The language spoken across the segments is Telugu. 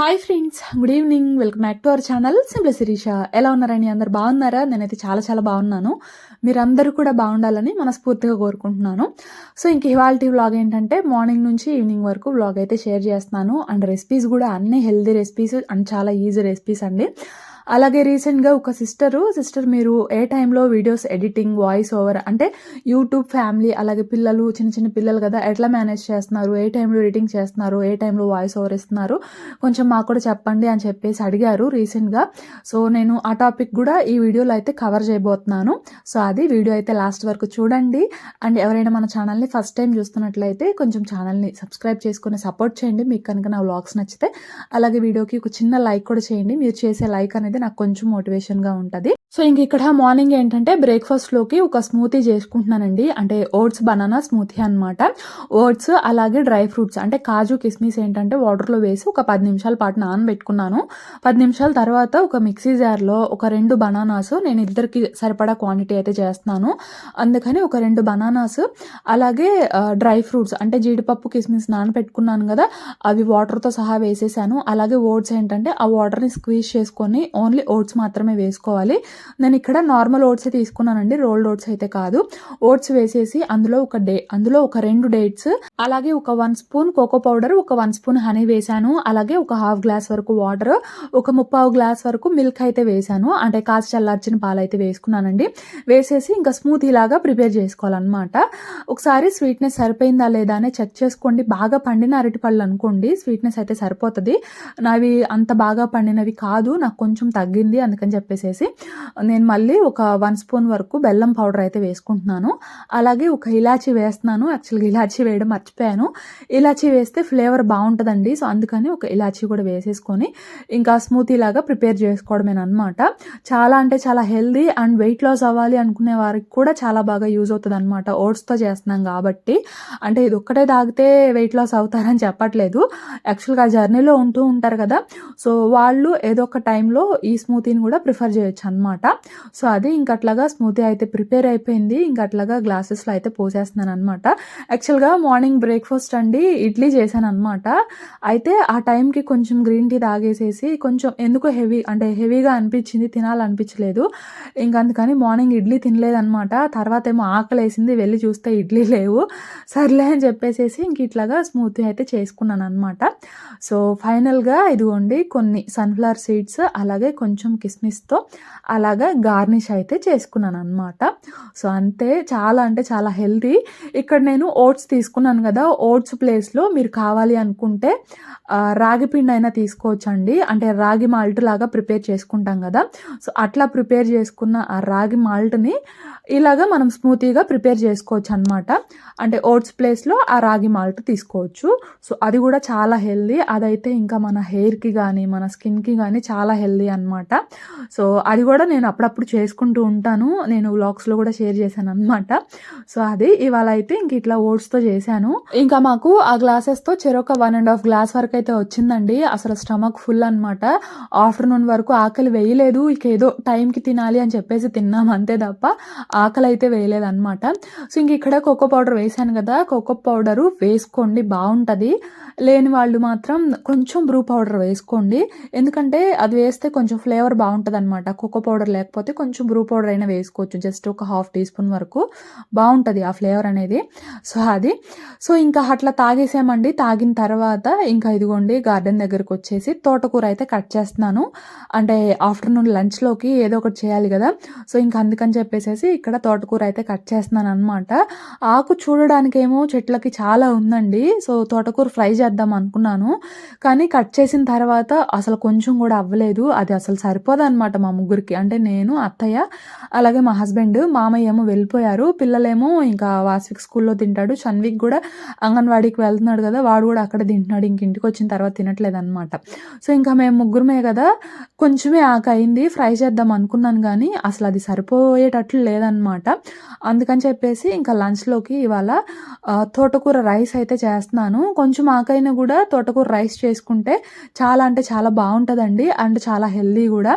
Hi friends, good evening. Welcome back to our channel simply Shirisha. ఎలా ఉన్నారని అందరు బాగున్నారా? నేనైతే చాలా బాగున్నాను. మీరందరూ కూడా బాగుండాలని మనస్ఫూర్తిగా కోరుకుంటున్నాను. సో ఇంక ఇవాల్టి వ్లాగ్ ఏంటంటే మార్నింగ్ నుంచి ఈవినింగ్ వరకు వ్లాగ్ అయితే షేర్ చేస్తున్నాను. అండ్ రెసిపీస్ కూడా అన్ని హెల్దీ రెసిపీస్ అండ్ చాలా ఈజీ రెసిపీస్ అండి. అలాగే రీసెంట్గా ఒక సిస్టర్ మీరు ఏ టైంలో వీడియోస్ ఎడిటింగ్, వాయిస్ ఓవర్ అంటే యూట్యూబ్ ఫ్యామిలీ అలాగే పిల్లలు చిన్న పిల్లలు కదా, ఎట్లా మేనేజ్ చేస్తున్నారు, ఏ టైంలో ఎడిటింగ్ చేస్తున్నారు, ఏ టైంలో వాయిస్ ఓవర్ ఇస్తున్నారు, కొంచెం మాకు కూడా చెప్పండి అని చెప్పేసి అడిగారు రీసెంట్గా. సో నేను ఆ టాపిక్ కూడా ఈ వీడియోలో అయితే కవర్ చేయబోతున్నాను. సో అది వీడియో అయితే లాస్ట్ వరకు చూడండి. అండ్ ఎవరైనా మన ఛానల్ని ఫస్ట్ టైం చూస్తున్నట్లయితే కొంచెం ఛానల్ని సబ్స్క్రైబ్ చేసుకుని సపోర్ట్ చేయండి మీకు కనుక నా వ్లాగ్స్ నచ్చితే. అలాగే వీడియోకి ఒక చిన్న లైక్ కూడా చేయండి. మీరు చేసే లైక్ అనేది నాకు కొంచెం మోటివేషన్గా ఉంటుంది. సో ఇంక ఇక్కడ మార్నింగ్ ఏంటంటే బ్రేక్ఫాస్ట్లోకి ఒక స్మూతీ చేసుకుంటున్నానండి. అంటే ఓట్స్ బనానా స్మూతీ అనమాట. ఓట్స్ అలాగే డ్రై ఫ్రూట్స్ అంటే కాజు కిస్మిస్ ఏంటంటే వాటర్లో వేసి ఒక 10 నిమిషాల పాటు నానబెట్టుకున్నాను. 10 నిమిషాల తర్వాత ఒక మిక్సీ జార్లో ఒక 2 బనానాస్, నేను ఇద్దరికి సరిపడా క్వాంటిటీ అయితే చేస్తున్నాను, అందుకని ఒక 2 బనానాస్ అలాగే డ్రై ఫ్రూట్స్ అంటే జీడిపప్పు కిస్మిస్ నానబెట్టుకున్నాను కదా, అవి వాటర్తో సహా వేసేసాను. అలాగే ఓట్స్ ఏంటంటే ఆ వాటర్ని స్క్వీజ్ చేసుకొని ఓన్లీ ఓట్స్ మాత్రమే వేసుకోవాలి. నేను ఇక్కడ నార్మల్ ఓట్స్ తీసుకున్నానండి, రోల్డ్ ఓట్స్ అయితే కాదు. ఓట్స్ వేసేసి అందులో ఒక 2 డేట్స్ అలాగే ఒక 1 స్పూన్ కోకో పౌడర్, ఒక 1 స్పూన్ హనీ వేసాను. అలాగే ఒక 1/2 గ్లాస్ వరకు వాటర్, ఒక 3/4 గ్లాస్ వరకు మిల్క్ అయితే వేసాను. అంటే కాచి చల్లార్చిన పాలు అయితే వేసుకున్నానండి. వేసేసి ఇంకా స్మూతీ లాగా ప్రిపేర్ చేసుకోవాలన్నమాట. ఒకసారి స్వీట్నెస్ సరిపోయిందా లేదా అని చెక్ చేసుకోండి. బాగా పండిన అరటిపళ్ళు అనుకోండి, స్వీట్నెస్ అయితే సరిపోతుంది. నావి అంత బాగా పండినవి కాదు, నాకు కొంచెం తగ్గింది, అందుకని చెప్పేసి నేను మళ్ళీ ఒక 1 స్పూన్ వరకు బెల్లం పౌడర్ అయితే వేసుకుంటున్నాను. అలాగే ఒక ఇలాచీ వేస్తున్నాను. యాక్చువల్గా ఇలాచీ వేయడం మర్చిపోయాను. ఇలాచీ వేస్తే ఫ్లేవర్ బాగుంటుందండి. సో అందుకని ఒక ఇలాచీ కూడా వేసేసుకొని ఇంకా స్మూతీ లాగా ప్రిపేర్ చేసుకోవడమేనమాట. చాలా అంటే చాలా హెల్దీ అండ్ వెయిట్ లాస్ అవ్వాలి అనుకునే వారికి కూడా చాలా బాగా యూజ్ అవుతుంది అనమాట. ఓట్స్తో చేస్తున్నాం కాబట్టి. అంటే ఇది ఒక్కటే తాగితే వెయిట్ లాస్ అవుతారని చెప్పట్లేదు. యాక్చువల్గా జర్నీలో ఉంటూ ఉంటారు కదా, సో వాళ్ళు ఏదో ఒక టైంలో ఈ స్మూతీని కూడా ప్రిఫర్ చేయొచ్చు అనమాట. సో అది ఇంకట్లాగా స్మూతీ అయితే ప్రిపేర్ అయిపోయింది. ఇంకట్లాగా గ్లాసెస్లో అయితే పోసేస్తున్నాను అనమాట. యాక్చువల్గా మార్నింగ్ బ్రేక్ఫాస్ట్ అండి ఇడ్లీ చేశాను అనమాట. అయితే ఆ టైంకి కొంచెం గ్రీన్ టీ తాగేసేసి కొంచెం ఎందుకో హెవీగా అనిపించింది, తినాలనిపించలేదు. అందుకని మార్నింగ్ ఇడ్లీ తినలేదనమాట. తర్వాత ఏమో ఆకలేసింది, వెళ్ళి చూస్తే ఇడ్లీ లేవు. సర్లే అని చెప్పేసేసి ఇట్లాగా స్మూతీ అయితే చేసుకున్నాను అనమాట. సో ఫైనల్గా ఇదిగోండి కొన్ని సన్ఫ్లవర్ సీడ్స్ అలాగే కొంచెం కిస్మిస్తో అలాగా గార్నిష్ అయితే చేసుకున్నాను అనమాట. సో అంతే, చాలా అంటే చాలా హెల్తీ. ఇక్కడ నేను ఓట్స్ తీసుకున్నాను కదా, ఓట్స్ ప్లేస్లో మీరు కావాలి అనుకుంటే రాగి పిండి అయినా తీసుకోవచ్చండి. అంటే రాగి మాల్ట్ లాగా ప్రిపేర్ చేసుకుంటాం కదా, సో అట్లా ప్రిపేర్ చేసుకున్న ఆ రాగి మాల్ట్ని ఇలాగా మనం స్మూతీగా ప్రిపేర్ చేసుకోవచ్చు అనమాట. అంటే ఓట్స్ ప్లేస్లో ఆ రాగి మాల్ట్ తీసుకోవచ్చు. సో అది కూడా చాలా హెల్దీ. అదైతే ఇంకా మన హెయిర్కి కానీ మన స్కిన్కి కానీ చాలా హెల్దీ అనమాట. సో అది కూడా నేను అప్పుడప్పుడు చేసుకుంటూ ఉంటాను. నేను వ్లాగ్స్లో కూడా షేర్ చేశాను అనమాట. సో అది ఇవాళ అయితే ఇట్లా ఓట్స్తో చేశాను. ఇంకా మాకు ఆ గ్లాసెస్తో చెరొక 1.5 గ్లాస్ వరకు అయితే వచ్చిందండి. అసలు స్టమక్ ఫుల్ అనమాట. ఆఫ్టర్నూన్ వరకు ఆకలి వేయలేదు. ఇక ఏదో టైంకి తినాలి అని చెప్పేసి తిన్నాం అంతే తప్ప ఆకలి అయితే వేయలేదన్నమాట. సో ఇక్కడ కోకో పౌడర్ వేసాను కదా, కోకో పౌడరు వేసుకోండి, బాగుంటుంది. లేని వాళ్ళు మాత్రం కొంచెం బ్రూ పౌడర్ వేసుకోండి. ఎందుకంటే అది వేస్తే కొంచెం ఫ్లేవర్ బాగుంటుంది అనమాట. కోకో పౌడర్ లేకపోతే కొంచెం బ్రూ పౌడర్ అయినా వేసుకోవచ్చు. జస్ట్ ఒక 1/2 టీ స్పూన్ వరకు బాగుంటుంది ఆ ఫ్లేవర్ అనేది. సో అది ఇంకా అట్లా తాగేసామండి. తాగిన తర్వాత ఇదిగోండి గార్డెన్ దగ్గరకు వచ్చేసి తోటకూర అయితే కట్ చేస్తున్నాను. అంటే ఆఫ్టర్నూన్ లంచ్లోకి ఏదో ఒకటి చేయాలి కదా, సో అందుకని చెప్పేసి ఇక్కడ తోటకూర అయితే కట్ చేస్తున్నాను అనమాట. ఆకు చూడడానికేమో చెట్లకి చాలా ఉందండి. సో తోటకూర ఫ్రై చేద్దాం అనుకున్నాను, కానీ కట్ చేసిన తర్వాత అసలు కొంచెం కూడా అవ్వలేదు. అది అసలు సరిపోదు అనమాట మా ముగ్గురికి. అంటే నేను, అత్తయ్య అలాగే మా హస్బెండ్, మామయ్య ఏమో వెళ్ళిపోయారు. పిల్లలేమో ఇంకా వాస్విక్ స్కూల్లో తింటాడు, షన్విక్ కూడా అంగన్వాడీకి వెళ్తున్నాడు కదా, వాడు కూడా అక్కడ తింటున్నాడు. ఇంటికి వచ్చిన తర్వాత తినట్లేదు అనమాట. సో మేము ముగ్గురమే కదా, కొంచెమే ఆకు అయింది. ఫ్రై చేద్దాం అనుకున్నాను కానీ అసలు అది సరిపోయేటట్లు లేదనమాట. అందుకని చెప్పేసి లంచ్లోకి ఇవాళ తోటకూర రైస్ అయితే చేస్తున్నాను. కొంచెం ఆకైనా కూడా తోటకూర రైస్ చేసుకుంటే చాలా అంటే చాలా బాగుంటుందండి. అండ్ చాలా హెల్దీ కూడా.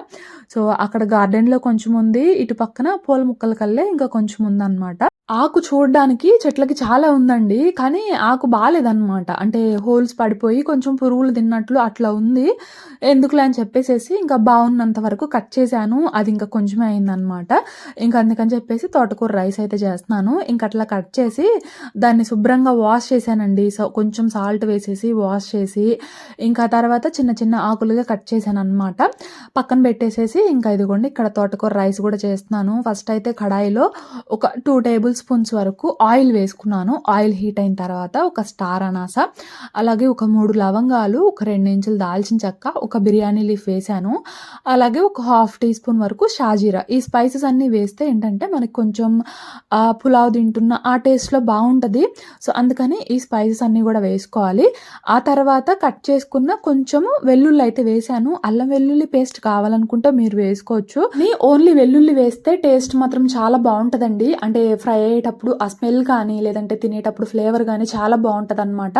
సో అక్కడ గార్డెన్లో కొంచెం ఉంది, ఇటు పక్కన పూల ముక్కల కల్లే ఇంకా కొంచెం ఉందన్నమాట. ఆకు చూడ్డానికి చెట్లకి చాలా ఉందండి. కానీ ఆకు బాలేదనమాట. అంటే హోల్స్ పడిపోయి కొంచెం పురుగులు తిన్నట్లు అట్లా ఉంది. ఎందుకులే అని చెప్పేసేసి ఇంకా బావున్నంత వరకు కట్ చేశాను. అది ఇంకా కొంచెమే అయిందనమాట. ఇంక అందుకని చెప్పేసి తోటకూర రైస్ అయితే చేస్తున్నాను. ఇంక అట్లా కట్ చేసి దాన్ని శుభ్రంగా వాష్ చేశానండి. కొంచెం సాల్ట్ వేసేసి వాష్ చేసి ఇంకా తర్వాత చిన్న చిన్న ఆకులుగా కట్ చేశాననమాట. పక్కన పెట్టేసేసి ఇంకా ఇదిగోండి ఇక్కడ తోటకూర రైస్ కూడా చేస్తున్నాను. ఫస్ట్ అయితే కడాయిలో ఒక 2 టేబుల్ స్పూన్స్ వరకు ఆయిల్ వేసుకున్నాను. ఆయిల్ హీట్ అయిన తర్వాత ఒక స్టార్ అనాస, అలాగే ఒక 3 లవంగాలు, ఒక 2 ఇంచులు దాల్చిన చెక్క, ఒక బిర్యానీ లీఫ్ వేశాను. అలాగే ఒక హాఫ్ టీ స్పూన్ వరకు షాజీరా. ఈ స్పైసెస్ అన్నీ వేస్తే ఏంటంటే మనకి కొంచెం పులావ్ తింటున్న ఆ టేస్ట్‌లో బావుంటది. సో, అందుకని ఈ స్పైసెస్ అన్నీ కూడా వేసుకోవాలి. ఆ తర్వాత కట్ చేసుకున్న కొంచెము వెల్లుల్లి అయితే వేశాను. అల్లం వెల్లుల్లి పేస్ట్ కావాలనుకుంటే మీరు వేసుకోవచ్చు. ఓన్లీ వెల్లుల్లి వేస్తే టేస్ట్ మాత్రం చాలా బావుంటదండి. అంటే ఫ్రై అయ్యేటప్పుడు ఆ స్మెల్ కానీ లేదంటే తినేటప్పుడు ఫ్లేవర్ కానీ చాలా బావుంటదనమాట.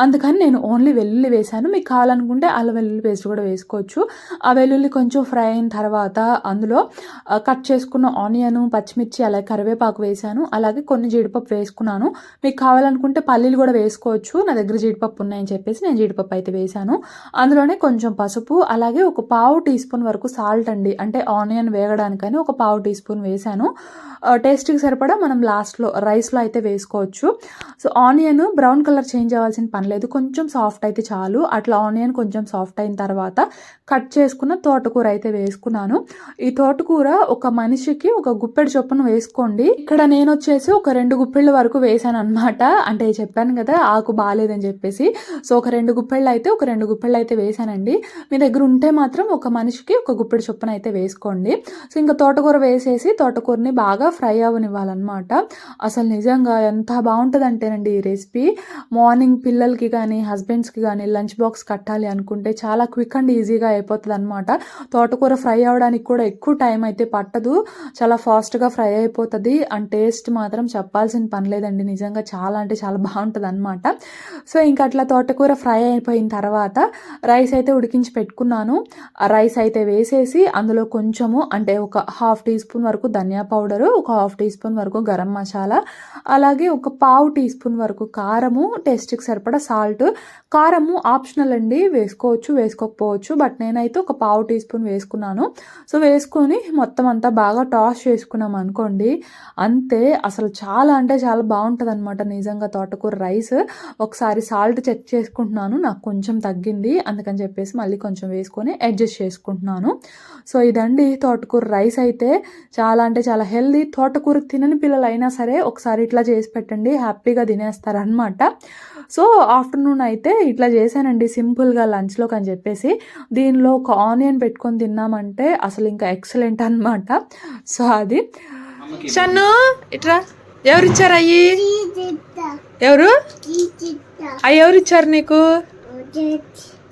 అందుకని నేను ఓన్లీ వెల్లుల్లి వేశాను. మీకు కావాలనుకుంటే అల్లం వెల్లుల్లి పేస్ట్ కూడా వేసుకోవచ్చు. ఆ వెల్లుల్లి కొంచెం ఫ్రై అయిన తర్వాత అందులో కట్ చేసుకున్న ఆనియన్, పచ్చిమిర్చి, అలాగే కరివేపాకు వేశాను. అలాగే కొన్ని జీడిపప్పు వేసుకున్నాను. మీకు కావాలనుకుంటే పల్లీలు కూడా వేసుకోవచ్చు. నా దగ్గర జీడిపప్పు ఉన్నాయని చెప్పేసి నేను జీడిపప్పు అయితే వేశాను. అందులోనే కొంచెం పసుపు, అలాగే ఒక పావు టీ స్పూన్ వరకు సాల్ట్ అండి. అంటే ఆనియన్ వేగడానికని ఒక పావు టీ స్పూన్ వేశాను. టేస్ట్‌కి సరిపడా మనం లాస్ట్‌లో రైస్‌లో అయితే వేసుకోవచ్చు. So, onion brown colour change అవ్వాల్సిన పని లేదు. కొంచెం సాఫ్ట్ అయితే చాలు. అట్లా ఆనియన్ కొంచెం సాఫ్ట్ అయిన తర్వాత కట్ చేసుకున్న తోటకూర అయితే వేసుకున్నాను. ఈ తోటకూర ఒక మనిషికి ఒక గుప్పెడు చొప్పున వేసుకోండి. ఇక్కడ నేనొచ్చేసి ఒక 2 గుప్పెళ్ళ వరకు వేశాననమాట. అంటే చెప్పాను కదా ఆకు బాలేదని చెప్పేసి. సో, ఒక 2 గుప్పెళ్ళు అయితే వేశానండి. మీ దగ్గర ఉంటే మాత్రం ఒక మనిషికి ఒక గుప్పెడు చొప్పున అయితే వేసుకోండి. సో, ఇంకా తోటకూర వేసేసి తోటకూరని బాగా ఫ్రై అవ్వనివ్వాలన్నమాట. అసలు నిజంగా ఎంత బావుంటదంటేనండి ఈ రెసిపీ. మార్నింగ్ పిల్లలకి కానీ, హస్బెండ్స్‌కి కానీ లంచ్ బాక్స్ కట్టాలి అనుకుంటే చాలా క్విక్ అండ్ ఈజీగా అయిపోతదనమాట. తోటకూర ఫ్రై అవ్వడానికి కూడా ఎక్కువ టైం అయితే పట్టదు. చాలా ఫాస్ట్‌గా ఫ్రై అయిపోతది. అండ్ టేస్ట్ మాత్రం చెప్పాల్సిన పని లేదండి. నిజంగా చాలా అంటే చాలా బావుంటదనమాట. సో, ఇంక అట్లా తోటకూర ఫ్రై అయిపోయిన తర్వాత రైస్ అయితే ఉడికించి పెట్టుకున్నాను. ఆ రైస్ అయితే వేసేసి అందులో కొంచెము అంటే ఒక హాఫ్ టీ స్పూన్ వరకు ధనియా పౌడరు, ఒక హాఫ్ టీ స్పూన్ వరకు గరం మసాలా, అలాగే ఒక పావు టీ స్పూన్ వరకు కారము, టేస్ట్‌కి సరిపడా సాల్ట్. కారము ఆప్షనల్ అండి. వేసుకోవచ్చు, వేసుకోకపోవచ్చు. బట్ నేనైతే ఒక పావు టీ స్పూన్ వేసుకున్నాను. సో, వేసుకొని మొత్తం అంతా బాగా టాస్ చేసుకున్నాం అనుకోండి. అంతే అసలు చాలా అంటే చాలా బావుంటదనమాట నిజంగా తోటకూర రైస్. ఒకసారి సాల్ట్ చెక్ చేసుకుంటున్నాను. నాకు కొంచెం తగ్గింది. అందుకని చెప్పేసి మళ్ళీ కొంచెం వేసుకొని అడ్జస్ట్ చేసుకుంటున్నాను. సో, ఇదండి తోటకూర రైస్ అయితే చాలా అంటే చాలా హెల్దీ. తోటకూర తినని పిల్లలైనా సరే ఒకసారి ఇట్లా చేసి పెట్టండి. హ్యాపీగా తినేస్తారనమాట. సో, ఆఫ్టర్నూన్ అయితే ఇట్లా చేశానండి సింపుల్‌గా లంచ్‌లోకి అని చెప్పేసి. దీనిలో ఒక ఆనియన్ పెట్టుకొని తిన్నామంటే అసలు ఇంకా ఎక్సలెంట్ అనమాట. సో, అది. షన్ను ఇట్రా. ఎవరిచ్చారు అయ్యి? ఎవరు? అయ్యి ఎవరిచ్చారు నీకు?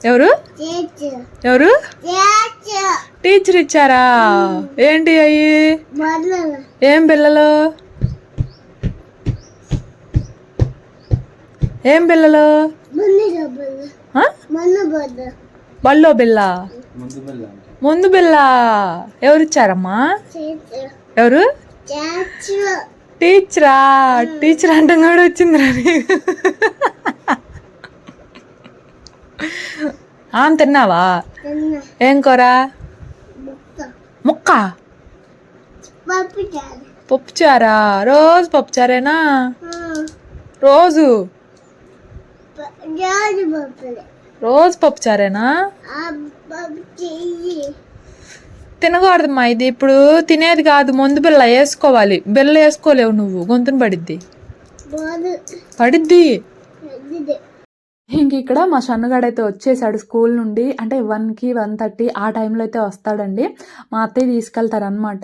ఎవరు? ఎవరు? టీచర్ ఇచ్చారా? ఏంటి అయ్యి? ఏం పిల్లలు? ఏం పిల్లలు? బల్లో బిల్ల, ముందు బిల్ల ఎవరిచ్చారమ్మా? ఎవరు? టీచరా? టీచర్ అంటాం కూడా వచ్చిందిరా నీకు. తిన్నావా? ఏం కూర? ముక్క పప్పుచారా? రోజు పప్పుచారేనా? రోజు పప్పుచారేనా? తినకూడదమ్మా ఇది. ఇప్పుడు తినేది కాదు. ముందు బిల్ల వేసుకోవాలి. బిల్ల వేసుకోలేవు నువ్వు, గొంతును పడిద్ది. ఇంక ఇక్కడ మా షన్నుగాడైతే వచ్చేసాడు స్కూల్ నుండి. అంటే 1కి 1:30 ఆ టైంలో అయితే వస్తాడండి. మా అత్తయ్య తీసుకెళ్తారనమాట.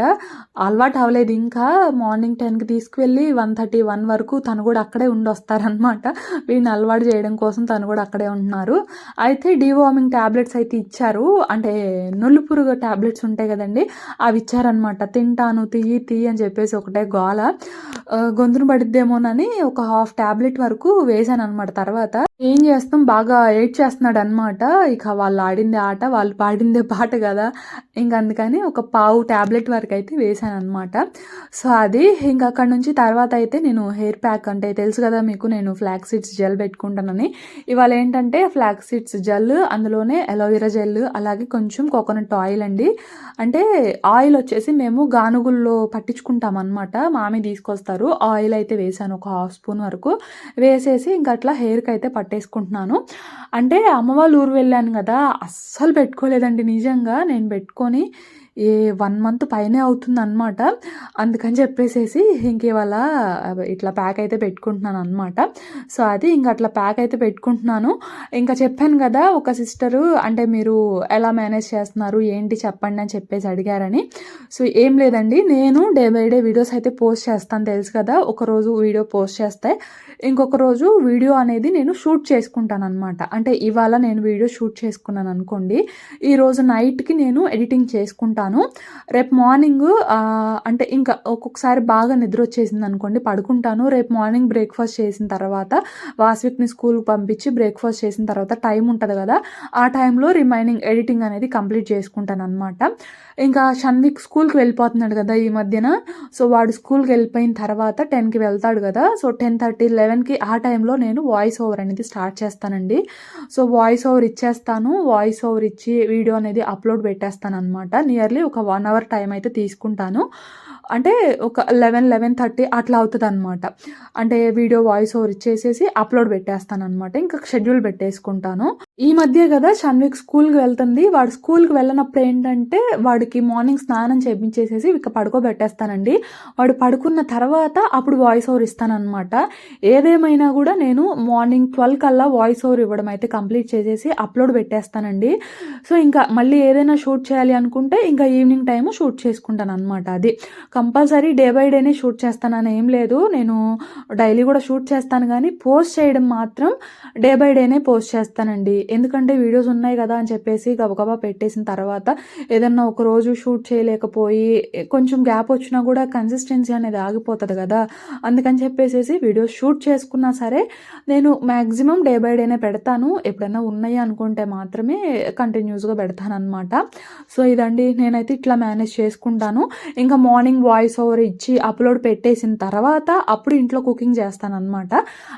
అలవాటు అవ్వలేదు ఇంకా. మార్నింగ్ 10కి తీసుకువెళ్ళి 1:30, 1 వరకు తను కూడా అక్కడే ఉండి వస్తారనమాట. వీడిని అలవాటు చేయడం కోసం తను కూడా అక్కడే ఉంటున్నారు. అయితే డీవార్మింగ్ ట్యాబ్లెట్స్ అయితే ఇచ్చారు. అంటే నులు పురుగు ట్యాబ్లెట్స్ ఉంటాయి కదండి, అవి ఇచ్చారనమాట. తింటాను తీయి అని చెప్పేసి ఒకటే గోల. గొంతును పడిద్దేమోనని ఒక హాఫ్ ట్యాబ్లెట్ వరకు వేసాను అనమాట. తర్వాత ఏం చేస్తాం, బాగా ఏడ్చేస్తున్నాడనమాట. ఇక వాళ్ళు ఆడిందే ఆట, వాళ్ళు పాడిందే పాట గదా! అందుకని ఒక పావు టాబ్లెట్ వరకైతే వేశాననమాట. సో, అది ఇంక అక్కడి నుంచి తర్వాత అయితే నేను హెయిర్ ప్యాక్, అంటే తెలుసు కదా మీకు, నేను ఫ్లాక్స్ సీడ్స్ జెల్ పెట్టుకుంటానని. ఇవాళ ఏంటంటే ఫ్లాక్స్ సీడ్స్ జెల్, అందులోనే అలోవెరా జెల్, అలాగే కొంచెం కోకోనట్ ఆయిల్ అండి. అంటే ఆయిల్ వచ్చేసి మేము గానుగుల్లో పట్టించుకుంటామనమాట. మామి తీసుకొస్తారు. ఆయిల్ అయితే వేశాను ఒక హాఫ్ స్పూన్ వరకు. వేసేసి ఇంక అట్లా హెయిర్‌కి అయితే పట్టేసుకుంటున్నాను. అంటే అమ్మ వాళ్ళ ఊరు వెళ్ళాను గదా! అస్సలు పెట్టుకోలేదండి నిజంగా. నేను పెట్టుకొని 1 మంత్ పైనే అవుతుందనమాట. అందుకని చెప్పేసేసి ఇవాళ ఇట్లా ప్యాక్ అయితే పెట్టుకుంటున్నాననమాట. సో, అది అట్లా ప్యాక్ అయితే పెట్టుకుంటున్నాను. చెప్పాను గదా! ఒక సిస్టరు, అంటే మీరు ఎలా మేనేజ్ చేస్తున్నారు, ఏంటి చెప్పండి అని చెప్పేసి అడిగారని. సో, ఏం లేదండి, నేను డే బై డే వీడియోస్ అయితే పోస్ట్ చేస్తాను తెలుసు కదా! ఒకరోజు వీడియో పోస్ట్ చేస్తే, ఇంకొక రోజు వీడియో అనేది నేను షూట్ చేసుకుంటాననమాట. అంటే ఇవాళ నేను వీడియో షూట్ చేసుకున్నాననుకోండి, ఈరోజు నైట్‌కి నేను ఎడిటింగ్ చేసుకుంటాను. రేపు మార్నింగు అంటే ఒక్కొక్కసారి బాగా నిద్రొచ్చేసిందనుకోండి, పడుకుంటాను. రేపు మార్నింగ్ బ్రేక్‌ఫాస్ట్ చేసిన తర్వాత, వాస్విక్‌ని స్కూల్‌కి పంపించి బ్రేక్‌ఫాస్ట్ చేసిన తర్వాత టైం ఉంటది గదా! ఆ టైంలో రిమైనింగ్ ఎడిటింగ్ అనేది కంప్లీట్ చేసుకుంటాననమాట. షన్విక్ స్కూల్‌కి వెళ్ళిపోతున్నాడు గదా ఈ మధ్యన. సో, వాడు స్కూల్‌కి వెళ్ళిపోయిన తర్వాత 10కి వెళ్తాడు గదా! సో, 10:30, 11కి ఆ టైంలో నేను వాయిస్ ఓవర్ అనేది స్టార్ట్ చేస్తానండి. సో, వాయిస్ ఓవర్ ఇచ్చేస్తాను. వాయిస్ ఓవర్ ఇచ్చి వీడియో అనేది అప్లోడ్ పెట్టేస్తాననమాట. నియర్లీ ఒక 1 అవర్ టైం అయితే తీసుకుంటాను. అంటే ఒక 11, 11:30 అట్లా అవుతదనమాట. అంటే వీడియో వాయిస్ ఓవర్ ఇచ్చేసేసి అప్లోడ్ పెట్టేస్తాననమాట. షెడ్యూల్ పెట్టేసుకుంటాను. ఈ మధ్య గదా షన్విక్ స్కూల్‌కి వెళ్తుంది. వాడు స్కూల్‌కి వెళ్ళనప్పుడు ఏంటంటే, వాడికి మార్నింగ్ స్నానం చేపించేసేసి పడుకోబెట్టేస్తానండి. వాడు పడుకున్న తర్వాత అప్పుడు వాయిస్ ఓవర్ ఇస్తాననమాట. ఏదేమైనా గూడా నేను మార్నింగ్ 12 కల్లా వాయిస్ ఓవర్ ఇవ్వడం అయితే కంప్లీట్ చేసేసి అప్లోడ్ పెట్టేస్తానండి. సో, మళ్ళీ ఏదైనా షూట్ చేయాలి అనుకుంటే ఈవినింగ్ టైము షూట్ చేసుకుంటాననమాట. అది కంపల్సరీ డే బై డేనే షూట్ చేస్తానని ఏం లేదు. నేను డైలీ కూడా షూట్ చేస్తాను కానీ, పోస్ట్ చేయడం మాత్రం డే బై డేనే పోస్ట్ చేస్తానండి. ఎందుకంటే వీడియోస్ ఉన్నాయి కదా అని చెప్పేసి గబగబా పెట్టేసిన తర్వాత ఏదన్నా ఒక రోజు షూట్ చేయలేకపోయి కొంచెం గ్యాప్ వచ్చినా కూడా కన్సిస్టెన్సీ అనేది ఆగిపోతుంది కదా. అందుకని చెప్పేసి వీడియోస్ షూట్ చేసుకున్నా సరే నేను మ్యాక్సిమం డే బై డేనే పెడతాను. ఎప్పుడైనా ఉన్నాయి అనుకుంటే మాత్రమే కంటిన్యూస్గా పెడతాను అనమాట. సో, ఇదండి, నేనైతే ఇట్లా మేనేజ్ చేసుకుంటాను. మార్నింగ్ వాయిస్ ఓవర్ ఇచ్చి అప్లోడ్ పెట్టేసిన తర్వాత అప్పుడు ఇంట్లో కుకింగ్ చేస్తాననమాట.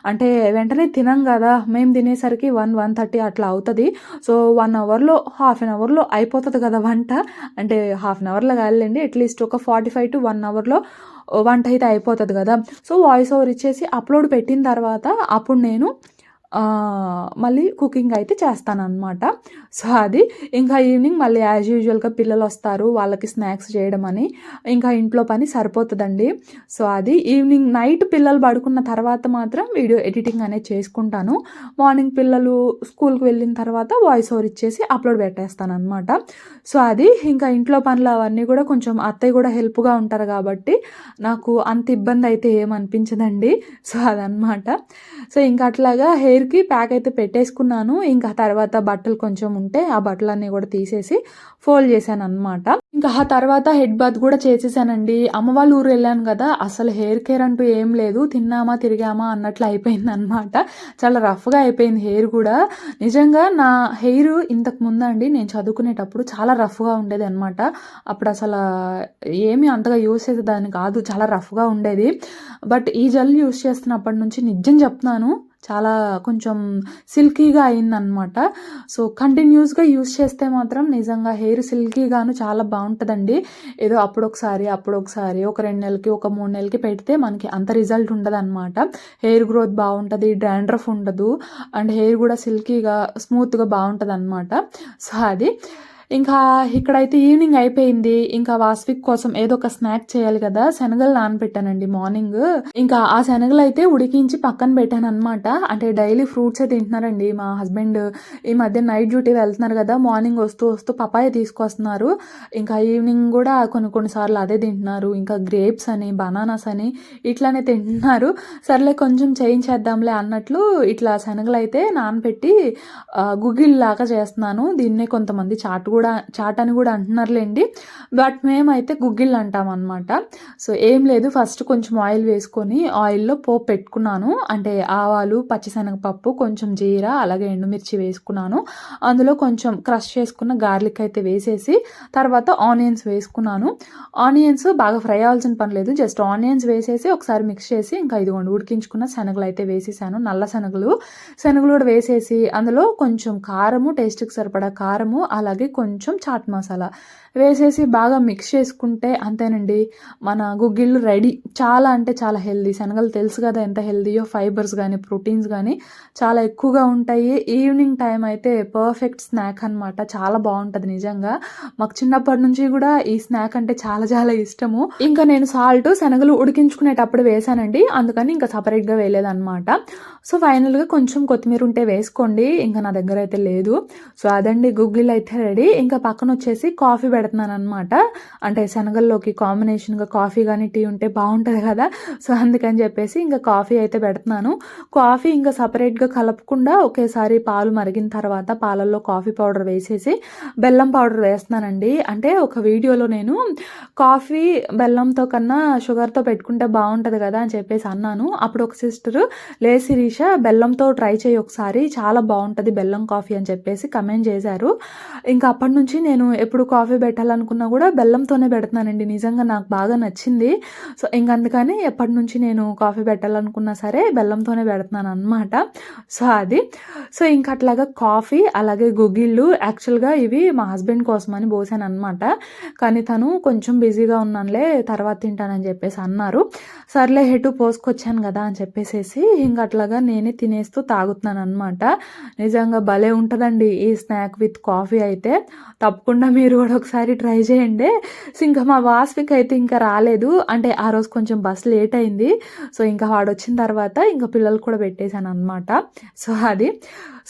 అంటే వెంటనే తినం కదా, మేము తినేసరికి 1:30 అట్లా అవుతుంది. సో, 1 అవర్లో, హాఫ్ అన్ అవర్లో అయిపోతుంది కదా వంట. అంటే హాఫ్ అన్ అవర్లో కాదులేండి, అట్లీస్ట్ ఒక 45 to 1 అవర్లో వంట అయితే అయిపోతుంది కదా. సో, వాయిస్ ఓవర్ ఇచ్చేసి అప్లోడ్ పెట్టిన తర్వాత అప్పుడు నేను మళ్ళీ కుకింగ్ అయితే చేస్తాననమాట. సో, అది ఈవినింగ్ మళ్ళీ యాజ్ యూజువల్‌గా పిల్లలొస్తారు, వాళ్ళకి స్నాక్స్ చేయడం అని ఇంట్లో పని సరిపోతుందండి. సో, అది ఈవినింగ్ నైట్ పిల్లలు పడుకున్న తర్వాత మాత్రం వీడియో ఎడిటింగ్ అనేది చేసుకుంటాను. మార్నింగ్ పిల్లలు స్కూల్‌కి వెళ్ళిన తర్వాత వాయిస్ ఓవర్ ఇచ్చేసి అప్లోడ్ పెట్టేస్తాననమాట. సో, అది ఇంట్లో పనులు అవన్నీ కూడా కొంచెం అత్తయ్య కూడా హెల్ప్‌గా ఉంటారు కాబట్టి నాకు అంత ఇబ్బంది అయితే ఏమనిపించదండి. సో, అదనమాట. సో, అట్లాగా హెయిర్‌కి ప్యాక్ అయితే పెట్టేసుకున్నాను. తర్వాత బట్టలు కొంచెం ఉంటే ఆ బట్టలన్నీ కూడా తీసేసి ఫోల్డ్ చేశాననమాట. ఆ తర్వాత హెడ్ బాత్ కూడా చేసేసానండి. అమ్మ వాళ్ళ ఊరు వెళ్ళాను కదా, అసలు హెయిర్ కేర్ అంటూ ఏం లేదు. తిన్నామా తిరిగామా అన్నట్లు అయిపోయిందనమాట. చాలా రఫ్‌గా అయిపోయింది హెయిర్ కూడా. నిజంగా నా హెయిర్ ఇంతకు ముందండి నేను చదువుకునేటప్పుడు చాలా రఫ్‌గా ఉండేదనమాట. అప్పుడు అసలు ఏమీ అంతగా యూజ్ చేసేదాన్ని కాదు. చాలా రఫ్‌గా ఉండేది. బట్ ఈ జెల్ యూజ్ చేస్తున్నప్పటి నుంచి నిజం చెప్తున్నాను, చాలా కొంచెం సిల్కీగా అయిందనమాట. సో, కంటిన్యూస్‌గా యూజ్ చేస్తే మాత్రం నిజంగా హెయిర్ సిల్కీగాను చాలా బాగుంటుందండి. ఏదో అప్పుడొకసారి ఒక 2 నెలలకి, ఒక 3 నెలలకి పెడితే మనకి అంత రిజల్ట్ ఉండదనమాట. హెయిర్ గ్రోత్ బాగుంటుంది, డాండ్రఫ్ ఉండదు, అండ్ హెయిర్ కూడా సిల్కీగా, స్మూత్‌గా బాగుంటుందనమాట. సో, అది ఇక్కడైతే ఈవినింగ్ అయిపోయింది. వాస్విక్ కోసం ఏదో ఒక స్నాక్ చేయాలి కదా, శనగలు నానబెట్టానండి మార్నింగ్. ఆ శనగలు అయితే ఉడికించి పక్కన పెట్టాననమాట. అంటే డైలీ ఫ్రూట్సే తింటున్నారండి మా హస్బెండ్. ఈ మధ్య నైట్ డ్యూటీ వెళ్తున్నారు కదా, మార్నింగ్ వస్తూ పపాయ తీసుకొస్తున్నారు. ఈవినింగ్ కూడా కొన్ని సార్లు అదే తింటున్నారు. గ్రేప్స్ అని, బనానాస్ అని ఇట్లానే తింటున్నారు. సర్లే కొంచెం చేయించేద్దాంలే అన్నట్లు ఇట్లా శనగలు అయితే నానబెట్టి గుగ్గిళ్ళలాగా చేస్తున్నాను. దీన్నే కొంతమంది చాట్ చాట్ అని కూడా అంటున్నారులేండి. బట్ మేమైతే గుగ్గిళ్ళు అంటామన్నమాట. సో ఏం లేదు, ఫస్ట్ కొంచెం ఆయిల్ వేసుకొని ఆయిల్‌లో పోపు పెట్టుకున్నాను. అంటే ఆవాలు, పచ్చిశనగపప్పు, కొంచెం జీరా, అలాగే ఎండుమిర్చి వేసుకున్నాను. అందులో కొంచెం క్రష్ చేసుకున్న గార్లిక్ అయితే వేసేసి తర్వాత ఆనియన్స్ వేసుకున్నాను. ఆనియన్స్ బాగా ఫ్రై అవ్వాల్సిన పని లేదు. జస్ట్ ఆనియన్స్ వేసేసి ఒకసారి మిక్స్ చేసి ఇంకా ఇదిగోండి ఉడికించుకున్న శనగలు అయితే వేసేసాను. నల్ల శనగలు కూడా వేసేసి అందులో కొంచెం కారము, టేస్ట్‌కి సరిపడా కారము, అలాగే కొంచెం చాట్ మసాలా వేసేసి బాగా మిక్స్ చేసుకుంటే అంతేనండి, మన గుగ్గిళ్ళు రెడీ. చాలా అంటే చాలా హెల్తీ. శనగలు తెలుసు కదా ఎంత హెల్తీయో. ఫైబర్స్ కానీ, ప్రోటీన్స్ కానీ చాలా ఎక్కువగా ఉంటాయి. ఈవినింగ్ టైం అయితే పర్ఫెక్ట్ స్నాక్ అనమాట. చాలా బాగుంటుంది నిజంగా. మాకు చిన్నప్పటి నుంచి కూడా ఈ స్నాక్ అంటే చాలా చాలా ఇష్టము. ఇంకా నేను సాల్ట్ శనగలు ఉడికించుకునేటప్పుడు వేసానండి, అందుకని ఇంకా సపరేట్గా వేయలేదన్నమాట. సో ఫైనల్గా కొంచెం కొత్తిమీర ఉంటే వేసుకోండి, ఇంకా నా దగ్గర అయితే లేదు. సో అదండి, గుగ్గిళ్ళు అయితే రెడీ. ఇంకా పక్కన వచ్చేసి కాఫీ పెడుతున్నాను అనమాట. అంటే శనగల్లోకి కాంబినేషన్గా కాఫీ కానీ టీ ఉంటే బాగుంటుంది కదా. సో అందుకని చెప్పేసి ఇంకా కాఫీ అయితే పెడుతున్నాను. కాఫీ ఇంకా సపరేట్గా కలపకుండా ఒకేసారి పాలు మరిగిన తర్వాత పాలల్లో కాఫీ పౌడర్ వేసేసి బెల్లం పౌడర్ వేస్తున్నానండి. అంటే ఒక వీడియోలో నేను కాఫీ బెల్లంతో కన్నా షుగర్తో పెట్టుకుంటే బాగుంటుంది కదా అని చెప్పేసి అన్నాను. అప్పుడు ఒక సిస్టరు, లే శిరీష బెల్లంతో ట్రై చేయి ఒకసారి, చాలా బాగుంటుంది బెల్లం కాఫీ అని చెప్పేసి కమెంట్ చేశారు. ఇంకా అప్పటి నుంచి నేను ఎప్పుడు కాఫీ పెట్టాలనుకున్నా కూడా బెల్లంతోనే పెడుతున్నానండి. నిజంగా నాకు బాగా నచ్చింది. సో ఇంక అందుకని ఎప్పటి నుంచి నేను కాఫీ పెట్టాలనుకున్నా సరే బెల్లంతోనే పెడుతున్నాను అనమాట. సో అది. సో ఇంక అట్లాగా కాఫీ అలాగే గుగ్గిళ్ళు, యాక్చువల్గా ఇవి మా హస్బెండ్ కోసమని పోసాను అనమాట. కానీ తను కొంచెం బిజీగా ఉన్నానులే తర్వాత తింటానని చెప్పేసి అన్నారు. సర్లే హెటు పోసుకొచ్చాను కదా అని చెప్పేసేసి ఇంక అట్లాగా నేనే తినేస్తూ తాగుతున్నాను అనమాట. నిజంగా భలే ఉంటుందండి ఈ స్నాక్ విత్ కాఫీ అయితే. తప్పకుండా మీరు కూడా ఒకసారి ట్రై చేయండి. సో ఇంకా మా వాస్విక్ అయితే ఇంకా రాలేదు. అంటే ఆ రోజు కొంచెం బస్ లేట్ అయింది. సో ఇంకా వాడు వచ్చిన తర్వాత ఇంకా పిల్లలు కూడా పెట్టేశాను అనమాట. సో అది.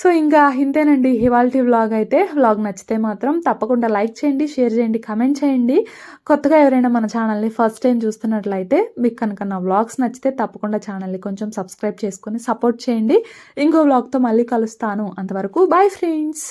సో ఇంకా ఇంతేనండి ఇవాల్టి వ్లాగ్ అయితే. వ్లాగ్ నచ్చితే మాత్రం తప్పకుండా లైక్ చేయండి, షేర్ చేయండి, కమెంట్ చేయండి. కొత్తగా ఎవరైనా మన ఛానల్ని ఫస్ట్ టైం చూస్తున్నట్లయితే మీకు కనుక నా వ్లాగ్స్ నచ్చితే తప్పకుండా ఛానల్ని కొంచెం సబ్స్క్రైబ్ చేసుకొని సపోర్ట్ చేయండి. ఇంకో వ్లాగ్తో మళ్ళీ కలుస్తాను. అంతవరకు బాయ్ ఫ్రెండ్స్.